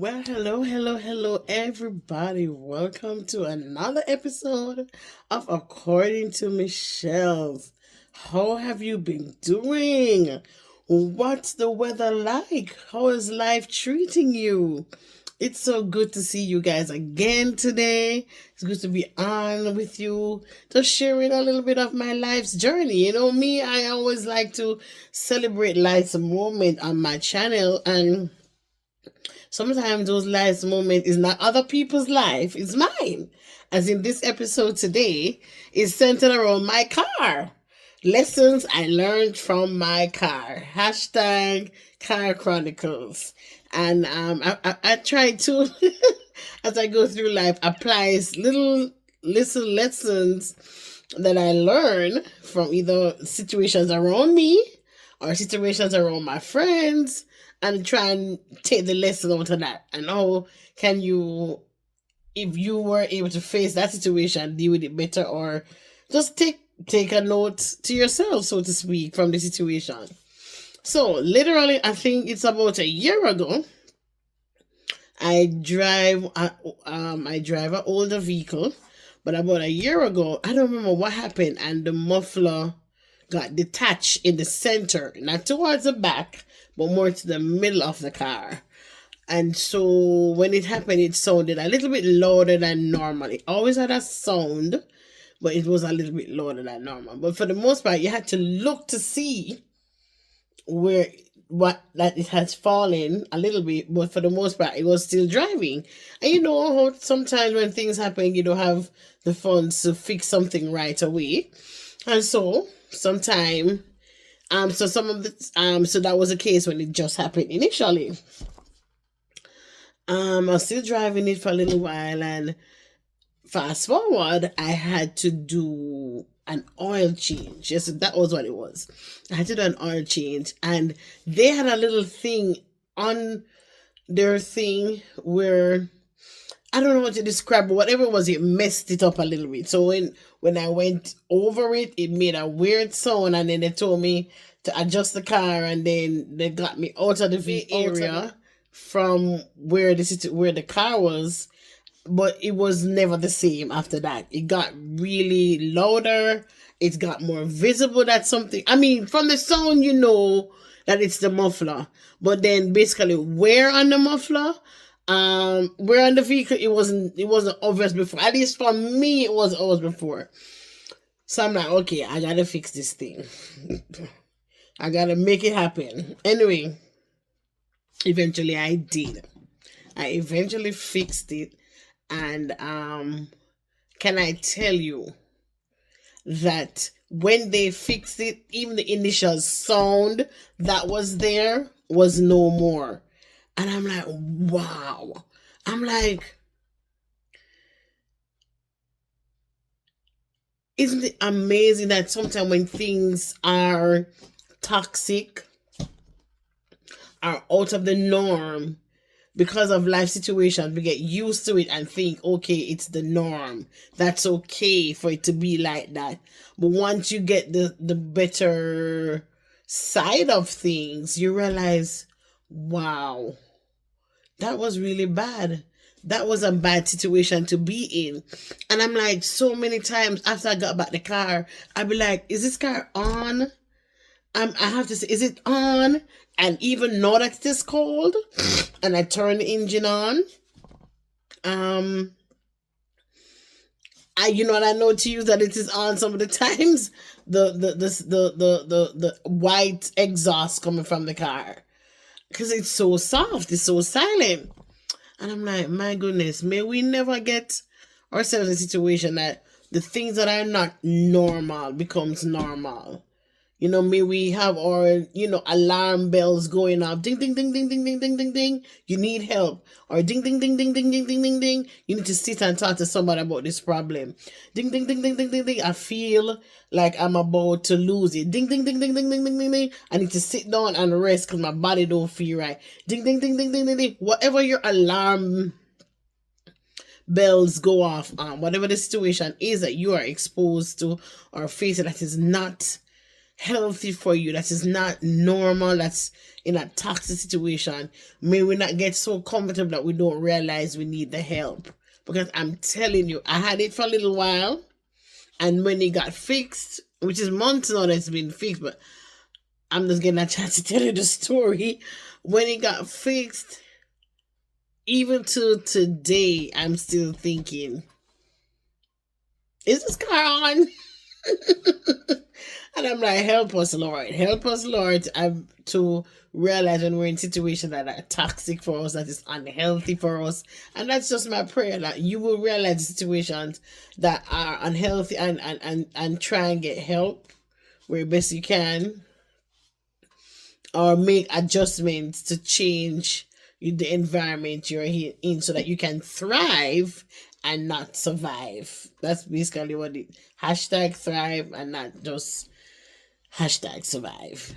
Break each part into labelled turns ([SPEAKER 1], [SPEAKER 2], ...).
[SPEAKER 1] Well, hello, everybody. Welcome to another episode of According to Michelle's. How have you been doing? What's the weather like? How is life treating you? It's so good to see you guys again today. It's good to be on with you, just sharing a little bit of my life's journey. You know, me, I always like to celebrate life's moment on my channel, and sometimes those last moment is not other people's life, it's mine. As in this episode today is centered around my car. Lessons I learned from my car. Hashtag car chronicles. And I try to, as I go through life, apply little lessons that I learn from either situations around me or situations around my friends, and try and take the lesson out of that. And how can you, if you were able to face that situation, deal with it better, or just take a note to yourself, so to speak, from the situation. So literally, I think it's about a year ago. I drive an older vehicle, but about a year ago, I don't remember what happened, and the muffler got detached in the center, not towards the back, but more to the middle of the car. And so when it happened, it sounded a little bit louder than normal. It always had a sound, but it was a little bit louder than normal. But for the most part, you had to look to see where what that it has fallen a little bit, but for the most part, it was still driving. And you know how sometimes when things happen, you don't have the funds to fix something right away, and so sometime so some of the so that was the case when it just happened initially. I was still driving it for a little while, and fast forward, I had to do an oil change. Yes, that was what it was. I had to do an oil change, and they had a little thing on their thing where I don't know what to describe, but whatever it was, it messed it up a little bit. So when I went over it, it made a weird sound, and then they told me to adjust the car, and then they got me out of the area from where the car was, but it was never the same after that. It got really louder. It got more visible that something. I mean, from the sound, you know that it's the muffler. But then basically, where on the muffler, where on the vehicle, it wasn't obvious before. At least for me, it was always before. So I'm like, okay, I gotta fix this thing. I gotta make it happen. Anyway, eventually I did. I eventually fixed it, and can I tell you that when they fixed it, even the initial sound that was there was no more. And I'm like, wow. I'm like, isn't it amazing that sometimes when things are toxic, are out of the norm, because of life situations, we get used to it and think, okay, it's the norm. That's okay for it to be like that. But once you get the better side of things, you realize, wow, that was really bad. That was a bad situation to be in. And I'm like, so many times after I got back the car, I'd be like, is this car on? I have to say, is it on? And even know that it is cold, and I turn the engine on. Um, you know, and I know to use that it is on some of the times. The white exhaust coming from the car, because it's so soft, it's so silent, and I'm like, my goodness, may we never get ourselves in a situation that the things that are not normal becomes normal. You know, may we have our, alarm bells going off. Ding, ding, ding, ding, ding, ding, ding, ding, ding. You need help. Or ding, ding, ding, ding, ding, ding, ding, ding, ding. You need to sit and talk to somebody about this problem. Ding, ding, ding, ding, ding, ding, ding. I feel like I'm about to lose it. Ding, ding, ding, ding, ding, ding, ding, ding, ding. I need to sit down and rest because my body don't feel right. Ding, ding, ding, ding, ding, ding, ding. Whatever your alarm bells go off on, whatever the situation is that you are exposed to or facing that is not healthy for you, that is not normal, that's in a toxic situation, may we not get so comfortable that we don't realize we need the help. Because I'm telling you, I had it for a little while, and when it got fixed, which is months now that it's been fixed, but I'm just getting a chance to tell you the story. When it got fixed, even to today, I'm still thinking, is this car on? And I'm like, help us, Lord. Help us, Lord, to realize when we're in situations that are toxic for us, that is unhealthy for us. And that's just my prayer, that you will realize the situations that are unhealthy, and try and get help where best you can, or make adjustments to change the environment you're in so that you can thrive and not survive. That's basically what it hashtag thrive and not just hashtag survive.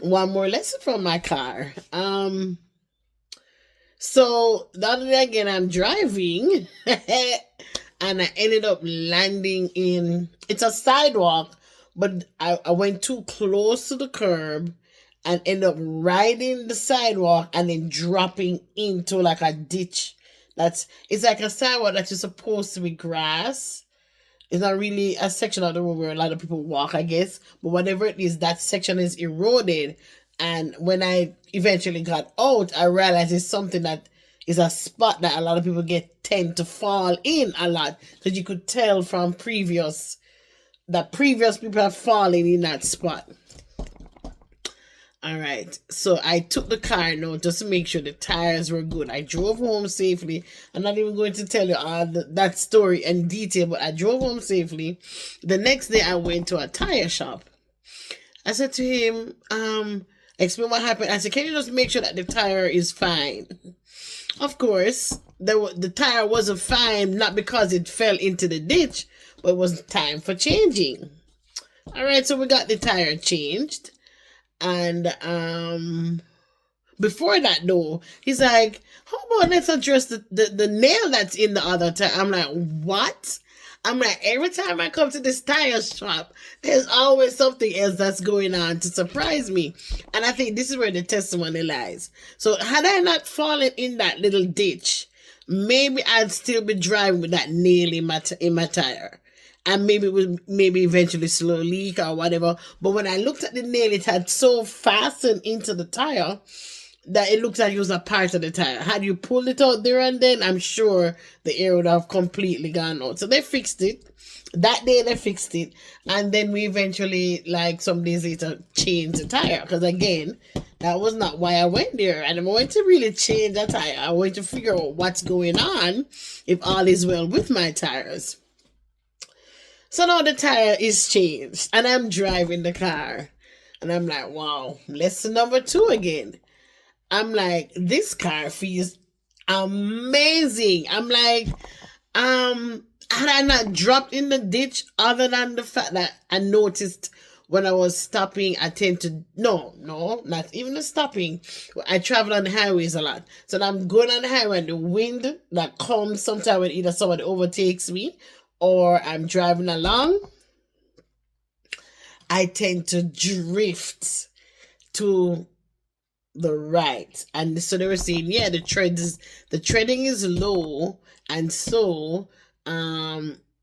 [SPEAKER 1] One more lesson from my car. So the other day again, I'm driving and I ended up landing in, it's a sidewalk, but I went too close to the curb and ended up riding the sidewalk and then dropping into like a ditch. It's like a sidewalk that is supposed to be grass. It's not really a section of the road where a lot of people walk, I guess. But whatever it is, that section is eroded. And when I eventually got out, I realized it's something that is a spot that a lot of people tend to fall in a lot. Because you could tell from previous people have fallen in that spot. All right, so I took the car now just to make sure the tires were good. I drove home safely. I'm not even going to tell you that story in detail, but I drove home safely. The next day, I went to a tire shop. I said to him, explain what happened. I said, can you just make sure that the tire is fine? Of course, the tire wasn't fine, not because it fell into the ditch, but it was time for changing. All right, so we got the tire changed. And before that though, he's like, how about let's address the nail that's in the other tire? I'm like, what? I'm like, every time I come to this tire shop, there's always something else that's going on to surprise me. And I think this is where the testimony lies. So had I not fallen in that little ditch, maybe I'd still be driving with that nail in my tire. And maybe it would eventually slow leak or whatever. But when I looked at the nail, it had so fastened into the tire that it looked like it was a part of the tire. Had you pulled it out there and then, I'm sure the air would have completely gone out. So they fixed it. That day they fixed it. And then we eventually, like some days later, changed the tire. Because again, that was not why I went there. And I went to really change that tire. I went to figure out what's going on, if all is well with my tires. So now the tire is changed and I'm driving the car and I'm like, wow, lesson number 2 again. I'm like, this car feels amazing. I'm like, had I not dropped in the ditch, other than the fact that I noticed when I was stopping, I tend to, no, not even the stopping. I travel on the highways a lot. So I'm going on the highway and the wind that comes sometimes when either somebody overtakes me or I'm driving along, I tend to drift to the right. And so they were saying, yeah, the treading is low, and so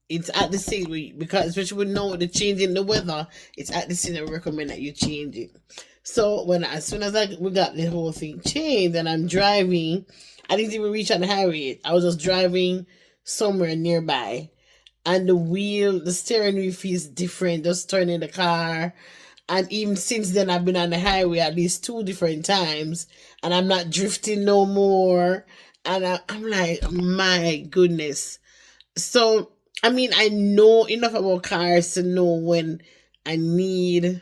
[SPEAKER 1] it's at the scene because especially with the change in the weather, it's at the scene I recommend that you change it. So as soon as we got the whole thing changed and I'm driving, I didn't even reach on the highway. I was just driving somewhere nearby. And the steering wheel feels different, just turning the car. And even since then, I've been on the highway at least 2 different times, and I'm not drifting no more. And I'm like, my goodness. So, I mean, I know enough about cars to know when I need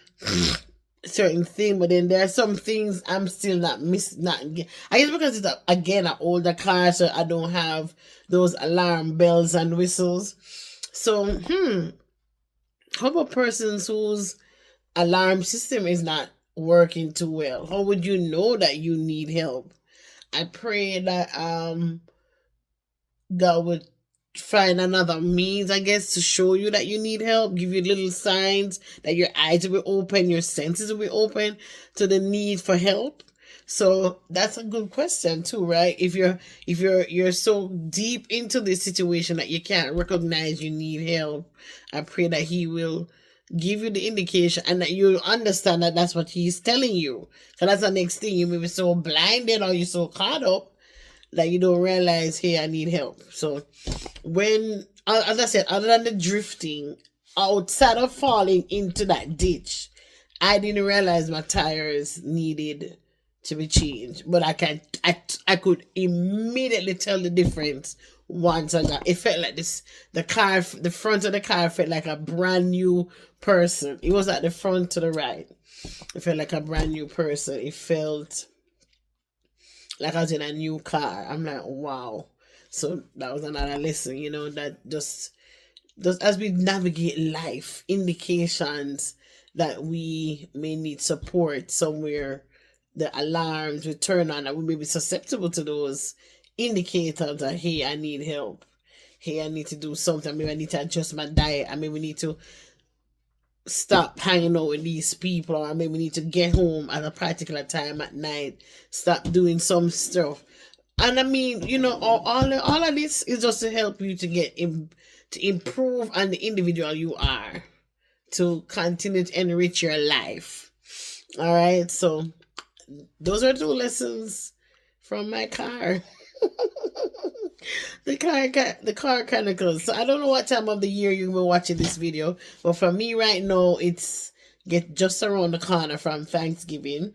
[SPEAKER 1] certain thing, but then there are some things I'm still not I guess because it's again an older car, so I don't have those alarm bells and whistles. So, how about persons whose alarm system is not working too well? How would you know that you need help? I pray that God would find another means, I guess, to show you that you need help, give you little signs that your eyes will be open, your senses will be open to the need for help. So that's a good question too, right? If you're so deep into this situation that you can't recognize you need help, I pray that he will give you the indication and that you'll understand that that's what he's telling you. So that's the next thing. You may be so blinded or you're so caught up that you don't realize, hey, I need help. So when, as I said, other than the drifting, outside of falling into that ditch, I didn't realize my tires needed to be changed. But I could immediately tell the difference once I got. It felt like this. The front of the car felt like a brand new person. It was at the front to the right. It felt like a brand new person. It felt like I was in a new car. I'm like, wow. So that was another lesson, that just as we navigate life, indications that we may need support somewhere, the alarms will turn on, and we may be susceptible to those indicators that, hey, I need help. Hey, I need to do something. Maybe I need to adjust my diet. I mean, we need to stop hanging out with these people, or maybe we need to get home at a particular time at night, stop doing some stuff. And I mean, all of this is just to help you to to improve on the individual you are, to continue to enrich your life. All right, so those are two lessons from my car. the car chronicles. So I don't know what time of the year you've been watching this video, but for me right now, it's get just around the corner from Thanksgiving.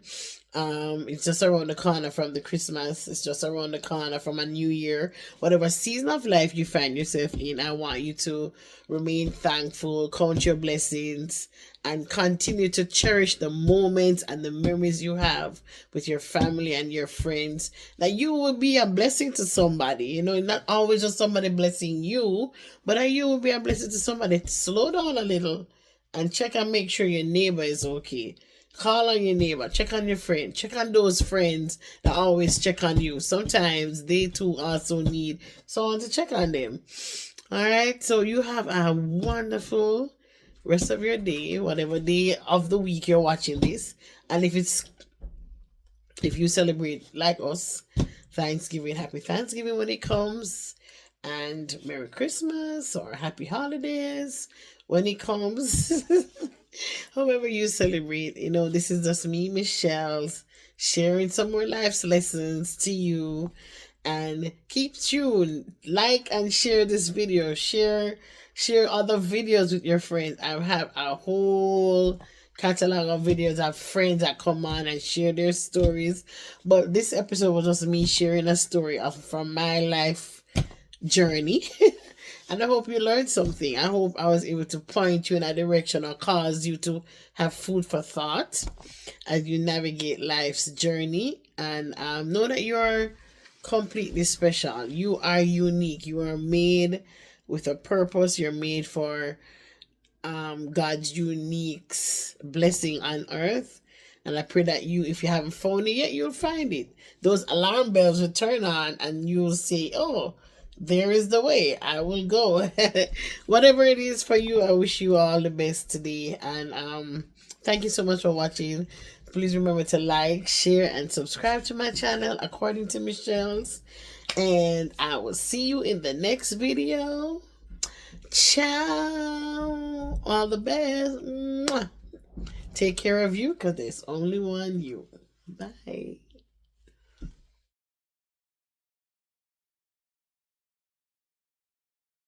[SPEAKER 1] It's just around the corner from the Christmas. It's just around the corner from a new year. Whatever season of life you find yourself in, I want you to remain thankful, count your blessings, and continue to cherish the moments and the memories you have with your family and your friends. That you will be a blessing to somebody. Not always just somebody blessing you, but that you will be a blessing to somebody. Slow down a little and check and make sure your neighbor is okay. Call on your neighbor, check on your friend, check on those friends that always check on you. Sometimes they too also need someone to check on them. All right, so you have a wonderful rest of your day, whatever day of the week you're watching this. And if you celebrate like us, Thanksgiving, happy Thanksgiving when it comes, and Merry Christmas or Happy Holidays when it comes. However you celebrate, this is just me, Michelle's, sharing some more life's lessons to you. And keep tuned, like and share this video, share other videos with your friends. I have a whole catalog of videos of friends that come on and share their stories. But this episode was just me sharing a story from my life journey. And I hope you learned something. I hope I was able to point you in a direction or cause you to have food for thought as you navigate life's journey. And know that you are completely special. You are unique. You are made with a purpose. You're made for God's unique blessing on earth. And I pray that if you haven't found it yet, you'll find it. Those alarm bells will turn on and you'll say, oh, there is the way. I will go. Whatever it is for you, I wish you all the best today. And thank you so much for watching. Please remember to like, share, and subscribe to my channel according to Michelle's. And I will see you in the next video. Ciao. All the best. Mwah. Take care of you because there's only one you. Bye.